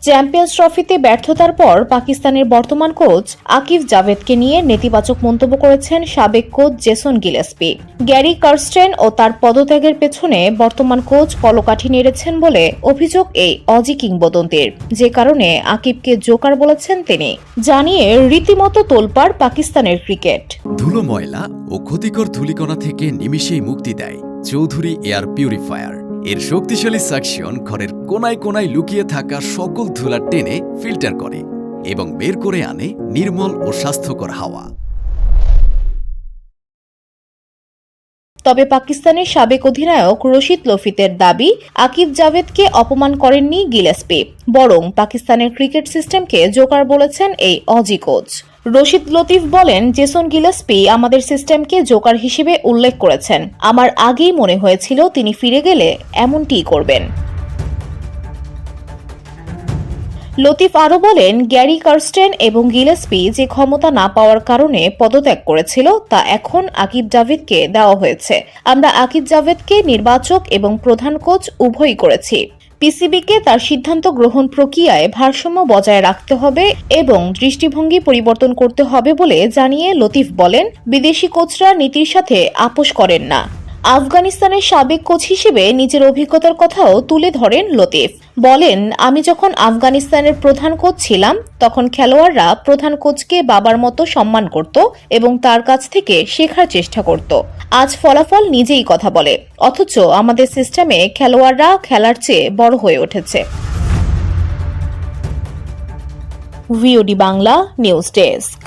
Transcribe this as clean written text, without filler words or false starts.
Champions ট্রফিতে ব্যর্থতার পর পাকিস্তানের বর্তমান কোচ আকিব জাভেদকে নিয়ে নেতিবাচক মন্তব্য করেছেন সাবেক coach Jason Gillespie. Gary Kirsten ও তার পদত্যাগের পেছনে বর্তমান কোচ কলকাঠি নেড়েছেন বলে অভিযোগ এই অজি কিংবদন্তির, যে কারণে আকিবকে জোকার বলেছেন তিনি। জানিয়ে রীতিমতো তোলপাড় পাকিস্তানের ক্রিকেট। ধুলো, ময়লা ও ক্ষতিকর ধূলিকণা থেকে নিমিষেই মুক্তি দেয় চৌধুরী এয়ার পিউরিফায়ার। এর শক্তিশালী সাকশন ঘরের কোনায় কোনায় লুকিয়ে থাকা সকল ধুলা টেনে ফিল্টার করে এবং বের করে আনে নির্মল ও স্বাস্থ্যকর হাওয়া। তবে পাকিস্তানের সাবেক অধিনায়ক রশিদ লতিফের দাবি, আকিব জাভেদকে অপমান করেননি গিলেস্পি, বরং পাকিস্তানের ক্রিকেট সিস্টেমকে জোকার বলেছেন এই অজি কোচ। রশিদ লতিফ বলেন, জেসন গিলেস্পি আমাদের সিস্টেমকে জোকার হিসেবে উল্লেখ করেছেন। আমার আগেই মনে হয়েছিল তিনি ফিরে গেলে এমনটিই করবেন। লতিফ আরও বলেন, গ্যারি কার্স্টেন এবং গিলেস্পি যে ক্ষমতা না পাওয়ার কারণে পদত্যাগ করেছিল তা এখন আকিব জাভেদকে দেওয়া হয়েছে। আমরা আকিব জাভেদকে নির্বাচক এবং প্রধান কোচ উভয়ই করেছি। পিসিবিকে তার সিদ্ধান্ত গ্রহণ প্রক্রিয়ায় ভারসাম্য বজায় রাখতে হবে এবং দৃষ্টিভঙ্গি পরিবর্তন করতে হবে বলে জানিয়ে লতিফ বলেন, বিদেশি কোচরা নীতির সাথে আপোষ করেন না। আফগানিস্তানের সাবেক কোচ হিসেবে নিজের অভিজ্ঞতার কথাও তুলে ধরেন লতিফ। বলেন, আমি যখন আফগানিস্তানের প্রধান কোচ ছিলাম তখন খেলোয়াড়রা প্রধান কোচকে বাবার মতো সম্মান করত এবং তার কাছ থেকে শেখার চেষ্টা করত। আজ ফলাফল নিজেই কথা বলে, অথচ আমাদের সিস্টেমে খেলোয়াড়রা খেলার চেয়ে বড় হয়ে উঠেছে। VOD Bangla news desk.